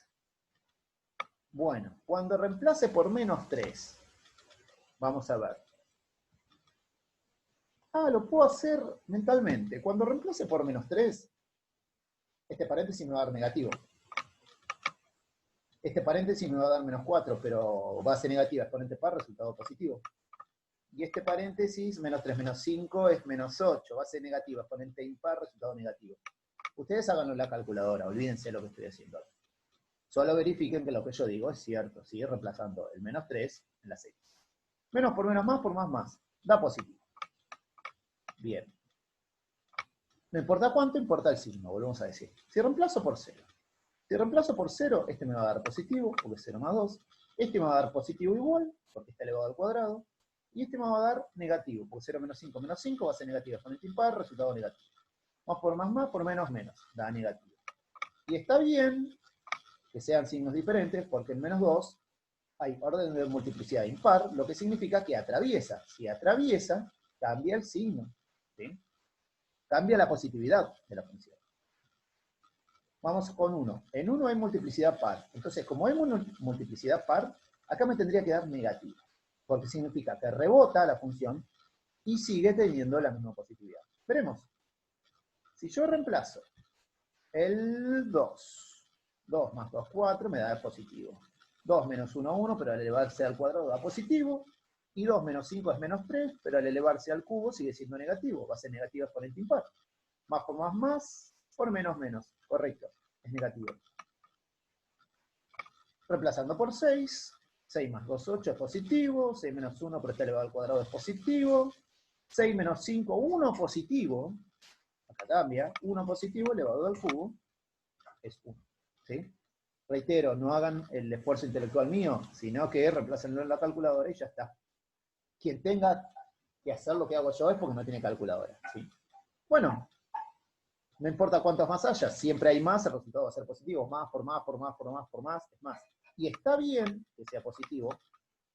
Bueno, cuando reemplace por menos 3, vamos a ver. Lo puedo hacer mentalmente. Cuando reemplace por menos 3, este paréntesis me va a dar negativo. Este paréntesis me va a dar menos 4, pero base negativa, exponente par, resultado positivo. Y este paréntesis, menos 3 menos 5, es menos 8, base negativa, exponente impar, resultado negativo. Ustedes háganlo en la calculadora, olvídense de lo que estoy haciendo ahora. Solo verifiquen que lo que yo digo es cierto, sigue reemplazando el menos 3 en la 6. Menos por menos más, por más, da positivo. Bien. No importa cuánto, importa el signo, volvemos a decir. Si reemplazo por 0. Si reemplazo por 0, este me va a dar positivo, porque es 0 más 2. Este me va a dar positivo igual, porque está elevado al cuadrado. Y este me va a dar negativo, porque 0 menos 5 menos 5 va a ser negativo, exponente impar, resultado negativo. Más, por menos, da negativo. Y está bien que sean signos diferentes, porque en menos 2 hay orden de multiplicidad impar, lo que significa que atraviesa. Si atraviesa, cambia el signo, ¿sí? Cambia la positividad de la función. Vamos con 1. En 1 hay multiplicidad par. Entonces, como hay multiplicidad par, acá me tendría que dar negativo, porque significa que rebota la función y sigue teniendo la misma positividad. Veremos. Si yo reemplazo el 2, 2 más 2, 4, me da positivo. 2 menos 1, 1, pero al elevarse al cuadrado da positivo. Y 2 menos 5 es menos 3, pero al elevarse al cubo sigue siendo negativo. Va a ser negativo exponente impar. Más por más, por menos. Correcto, es negativo. Reemplazando por 6. 6 más 2, 8 es positivo. 6 menos 1, pero está elevado al cuadrado es positivo. 6 menos 5, 1 positivo. Acá cambia. 1 positivo elevado al cubo es 1. ¿Sí? Reitero, no hagan el esfuerzo intelectual mío, sino que reemplácenlo en la calculadora y ya está. Quien tenga que hacer lo que hago yo es porque no tiene calculadora. ¿Sí? Bueno, no importa cuántos más haya, siempre hay más, el resultado va a ser positivo. Más, por más, es más. Y está bien que sea positivo,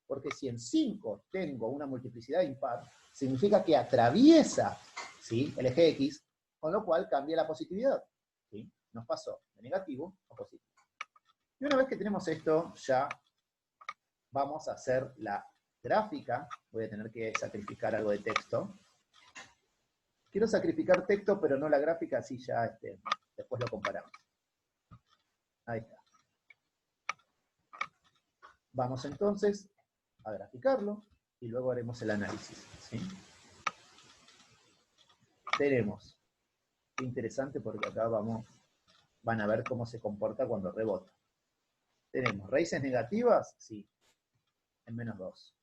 porque si en 5 tengo una multiplicidad impar, significa que atraviesa, ¿sí?, el eje X, con lo cual cambia la positividad. ¿Sí? Nos pasó de negativo a positivo. Y una vez que tenemos esto, ya vamos a hacer la gráfica. Voy a tener que sacrificar algo de texto. Quiero sacrificar texto, pero no la gráfica, así ya después lo comparamos. Ahí está. Vamos entonces a graficarlo y luego haremos el análisis. ¿Sí? Tenemos, qué interesante porque acá van a ver cómo se comporta cuando rebota. Tenemos raíces negativas, sí, en menos 2.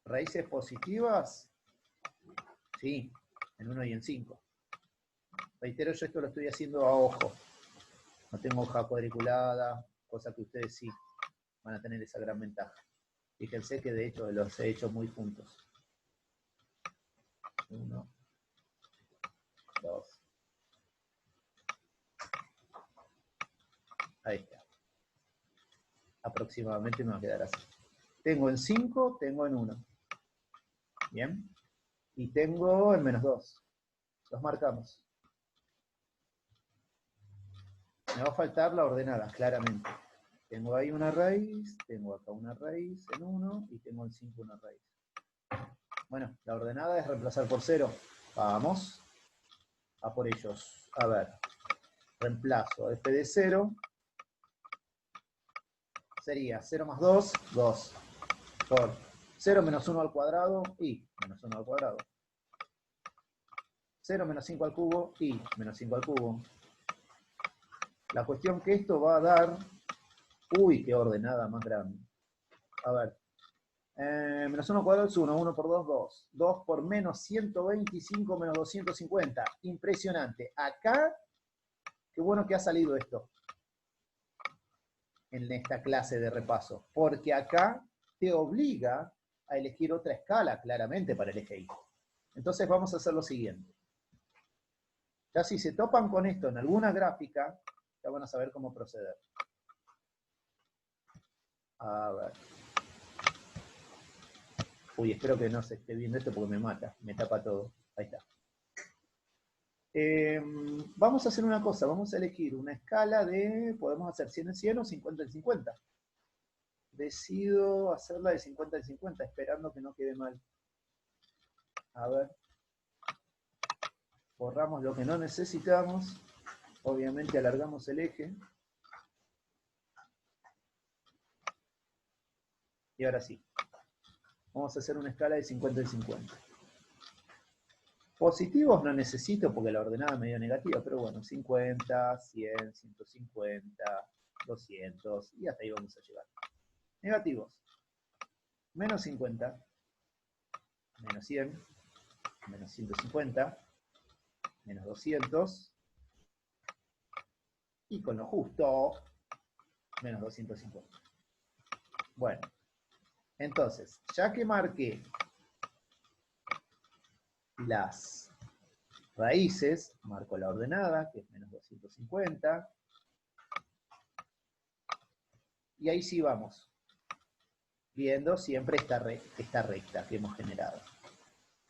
Raíces positivas, sí, en 1 y en 5. Reitero, yo esto lo estoy haciendo a ojo. No tengo hoja cuadriculada, cosa que ustedes sí van a tener esa gran ventaja. Fíjense que de hecho los he hecho muy juntos. 1, 2. Ahí está. Aproximadamente me va a quedar así. Tengo en 5, tengo en 1. Bien. Y tengo en menos 2. Los marcamos. Me va a faltar la ordenada, claramente. Tengo ahí una raíz, tengo acá una raíz en 1 y tengo en 5 una raíz. Bueno, la ordenada es reemplazar por 0. Vamos a por ellos. A ver, reemplazo f de 0. Sería 0 más 2, 2. Por 0 menos 1 al cuadrado y menos 1 al cuadrado. 0 menos 5 al cubo y menos 5 al cubo. La cuestión que esto va a dar... Uy, qué ordenada más grande. A ver. Menos 1 al cuadrado es 1. 1 por 2, 2. 2 por menos 125 menos 250. Impresionante. Acá, qué bueno que ha salido esto. en esta clase de repaso, porque acá te obliga a elegir otra escala claramente para el eje Y. Entonces vamos a hacer lo siguiente. Ya si se topan con esto en alguna gráfica, ya van a saber cómo proceder. A ver. Uy, espero que no se esté viendo esto porque me mata, me tapa todo. Ahí está. Vamos a hacer una cosa, vamos a elegir una escala de, podemos hacer 100 en 100 o 50 en 50. Decido hacerla de 50 en 50, esperando que no quede mal. A ver. Borramos lo que no necesitamos. Obviamente alargamos el eje. Y ahora sí. Vamos a hacer una escala de 50 en 50. Positivos no necesito porque la ordenada es medio negativa, pero bueno, 50, 100, 150, 200, y hasta ahí vamos a llegar. Negativos. Menos 50, menos 100, menos 150, menos 200, y con lo justo, menos 250. Bueno, entonces, ya que marqué las raíces, marco la ordenada, que es menos 250, y ahí sí vamos, viendo siempre esta recta que hemos generado.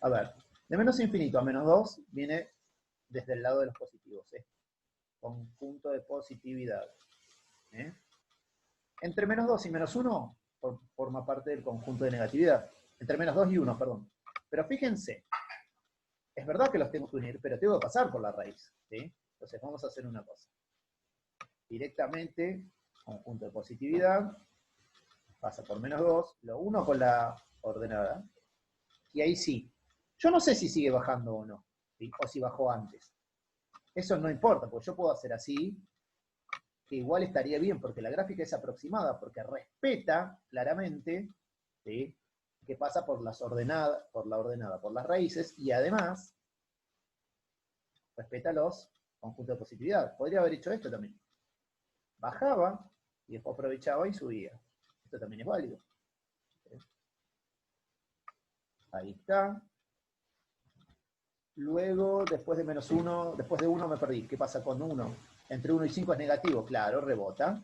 A ver, de menos infinito a menos 2 viene desde el lado de los positivos, conjunto de positividad. Entre menos 2 y menos 1 forma parte del conjunto de negatividad. Entre menos 2 y 1, perdón. Pero fíjense, es verdad que los tengo que unir, pero tengo que pasar por la raíz. ¿Sí? Entonces vamos a hacer una cosa. Directamente, conjunto de positividad, pasa por menos 2, lo uno con la ordenada, y ahí sí. Yo no sé si sigue bajando o no, ¿sí? O si bajó antes. Eso no importa, porque yo puedo hacer así, que igual estaría bien, porque la gráfica es aproximada, porque respeta claramente, ¿sí?, que pasa por las ordenadas, por las raíces, y además respeta los conjuntos de positividad. Podría haber hecho esto también. Bajaba, y después aprovechaba y subía. Esto también es válido. ¿Sí? Ahí está. Luego, después de menos 1, después de 1 me perdí. ¿Qué pasa con 1? Entre 1 y 5 es negativo, claro, rebota.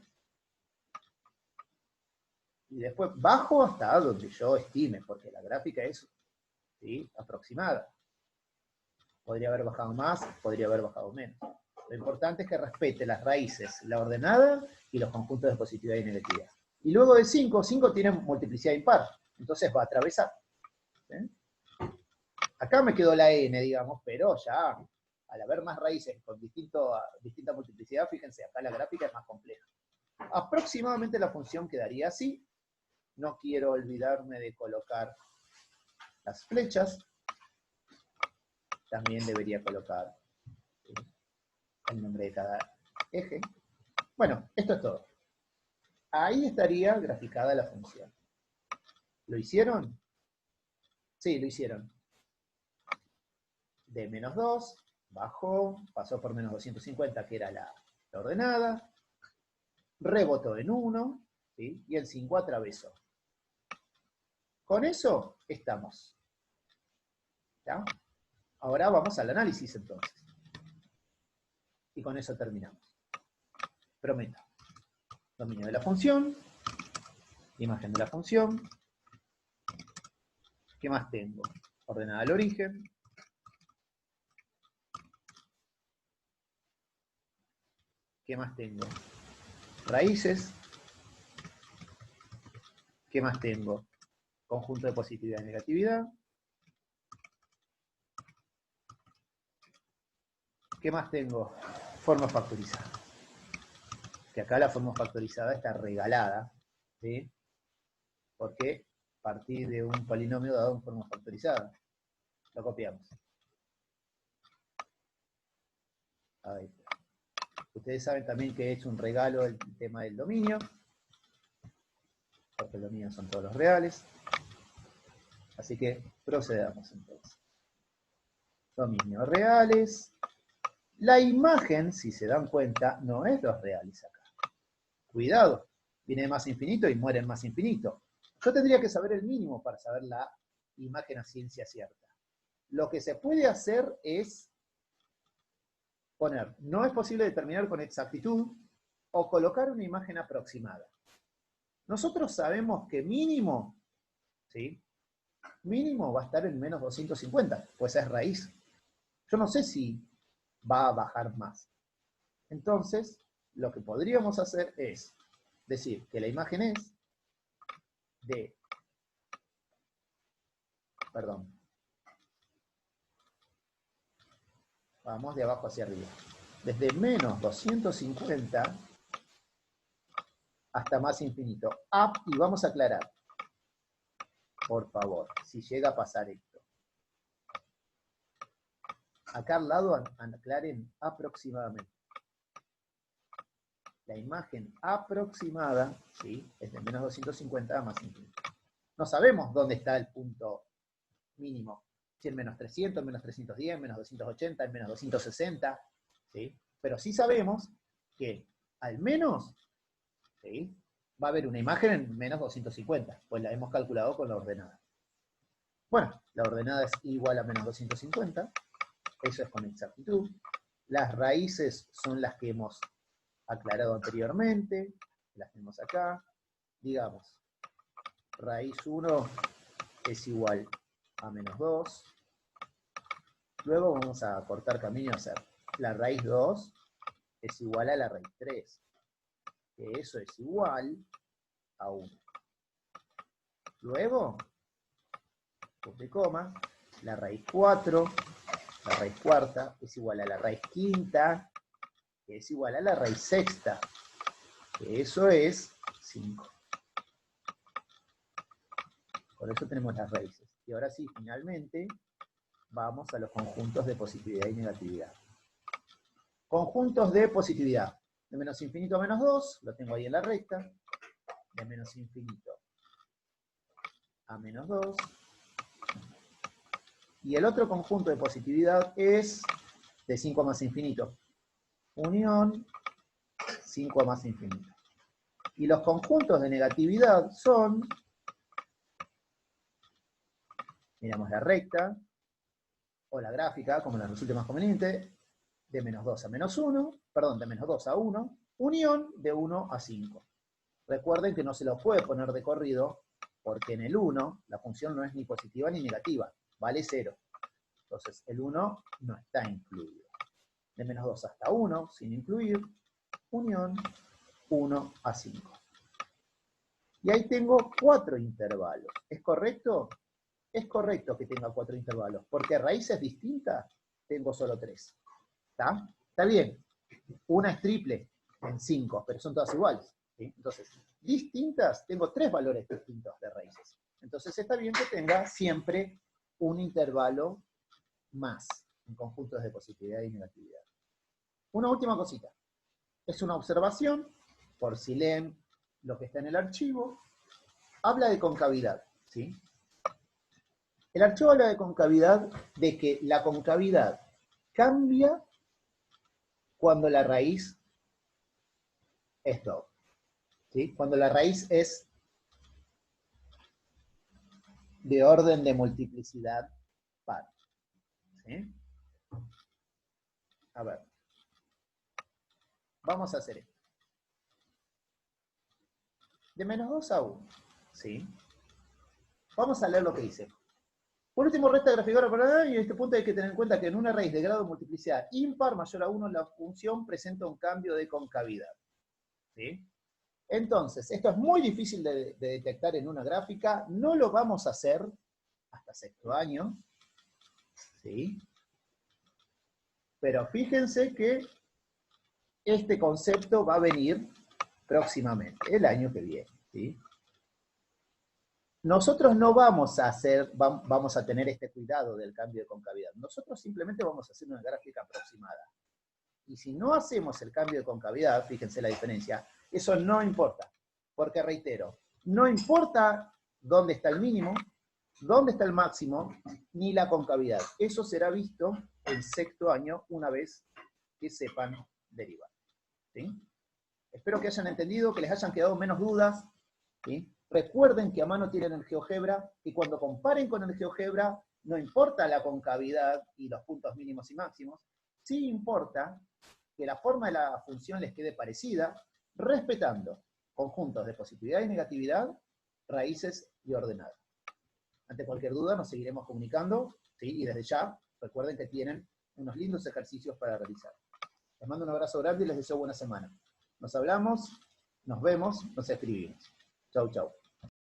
Y después bajo hasta donde yo estime, porque la gráfica es, ¿sí?, aproximada. Podría haber bajado más, podría haber bajado menos. Lo importante es que respete las raíces, la ordenada y los conjuntos de positividad y negatividad. Y luego de 5, 5 tiene multiplicidad impar, entonces va a atravesar. ¿Sí? Acá me quedó la n, digamos, pero ya al haber más raíces con distinta multiplicidad, fíjense, acá la gráfica es más compleja. Aproximadamente la función quedaría así. No quiero olvidarme de colocar las flechas. También debería colocar el nombre de cada eje. Bueno, esto es todo. Ahí estaría graficada la función. ¿Lo hicieron? Sí, lo hicieron. De menos 2, bajó, pasó por menos 250, que era la ordenada, rebotó en 1, ¿sí?, y el 5 atravesó. Con eso estamos. ¿Ya? Ahora vamos al análisis entonces. Y con eso terminamos. Prometo. Dominio de la función, imagen de la función. ¿Qué más tengo? Ordenada al origen. ¿Qué más tengo? Raíces. ¿Qué más tengo? Conjunto de positividad y negatividad. ¿Qué más tengo? Forma factorizada. Que acá la forma factorizada está regalada, ¿sí? Porque partí de un polinomio dado en forma factorizada. Lo copiamos. Ahí está. Ustedes saben también que es un regalo el tema del dominio, porque los dominios son todos los reales. Así que procedamos entonces. Dominios reales. La imagen, si se dan cuenta, no es los reales acá. Cuidado, viene de más infinito y muere en más infinito. Yo tendría que saber el mínimo para saber la imagen a ciencia cierta. Lo que se puede hacer es poner, no es posible determinar con exactitud, o colocar una imagen aproximada. Nosotros sabemos que mínimo, ¿sí? Mínimo va a estar en menos 250, pues es raíz. Yo no sé si va a bajar más. Entonces, lo que podríamos hacer es decir que la imagen es de, perdón, vamos de abajo hacia arriba, desde menos 250 hasta más infinito. Y vamos a aclarar, por favor, si llega a pasar esto. Acá al lado aclaren aproximadamente. La imagen aproximada, ¿sí?, es de menos 250 a más infinito. No sabemos dónde está el punto mínimo. Si en menos 300, menos 310, menos 280, en menos 260, ¿sí? Pero sí sabemos que al menos, ¿sí?, va a haber una imagen en menos 250, pues la hemos calculado con la ordenada. Bueno, la ordenada es igual a menos 250, eso es con exactitud. Las raíces son las que hemos aclarado anteriormente, las tenemos acá. Digamos, raíz 1 es igual a menos 2. Luego vamos a cortar camino y hacer la raíz 2 es igual a la raíz 3, que eso es igual a 1. Luego, punto y coma, la raíz 4, la raíz cuarta, es igual a la raíz quinta, que es igual a la raíz sexta, que eso es 5. Por eso tenemos las raíces. Y ahora sí, finalmente, vamos a los conjuntos de positividad y negatividad. Conjuntos de positividad. De menos infinito a menos 2, lo tengo ahí en la recta. De menos infinito a menos 2. Y el otro conjunto de positividad es de 5 a más infinito. Unión 5 a más infinito. Y los conjuntos de negatividad son, miramos la recta, o la gráfica, como la resulte más conveniente, de menos 2 a menos 1, perdón, de menos 2 a 1, unión de 1 a 5. Recuerden que no se lo puede poner de corrido, porque en el 1 la función no es ni positiva ni negativa, vale 0. Entonces el 1 no está incluido. De menos 2 hasta 1, sin incluir, unión 1 a 5. Y ahí tengo 4 intervalos. ¿Es correcto? Es correcto que tenga 4 intervalos, porque raíces distintas tengo solo 3. ¿Está? Está bien. Una es triple en 5, pero son todas iguales, ¿sí? Entonces, distintas, tengo 3 valores distintos de raíces. Entonces está bien que tenga siempre un intervalo más en conjuntos de positividad y negatividad. Una última cosita. Es una observación, por si leen lo que está en el archivo. Habla de concavidad, ¿sí? El archivo habla de concavidad, de que la concavidad cambia cuando la raíz es doble, ¿sí? Cuando la raíz es de orden de multiplicidad par, ¿sí? A ver. Vamos a hacer esto. De menos 2 a 1, ¿sí? Vamos a leer lo que dice. Por último, resta graficar y en este punto hay que tener en cuenta que en una raíz de grado de multiplicidad impar mayor a 1, la función presenta un cambio de concavidad, ¿sí? Entonces, esto es muy difícil de detectar en una gráfica, no lo vamos a hacer hasta sexto año, ¿sí? Pero fíjense que este concepto va a venir próximamente, el año que viene, ¿sí? Nosotros no vamos a tener este cuidado del cambio de concavidad. Nosotros simplemente vamos a hacer una gráfica aproximada. Y si no hacemos el cambio de concavidad, fíjense la diferencia, eso no importa. Porque, reitero, no importa dónde está el mínimo, dónde está el máximo, ni la concavidad. Eso será visto en sexto año una vez que sepan derivar, ¿sí? Espero que hayan entendido, que les hayan quedado menos dudas, ¿sí? Recuerden que a mano tienen el GeoGebra, y cuando comparen con el GeoGebra, no importa la concavidad y los puntos mínimos y máximos, sí importa que la forma de la función les quede parecida, respetando conjuntos de positividad y negatividad, raíces y ordenadas. Ante cualquier duda nos seguiremos comunicando, ¿sí? Y desde ya, recuerden que tienen unos lindos ejercicios para realizar. Les mando un abrazo grande y les deseo buena semana. Nos hablamos, nos vemos, nos escribimos. Chau, chau.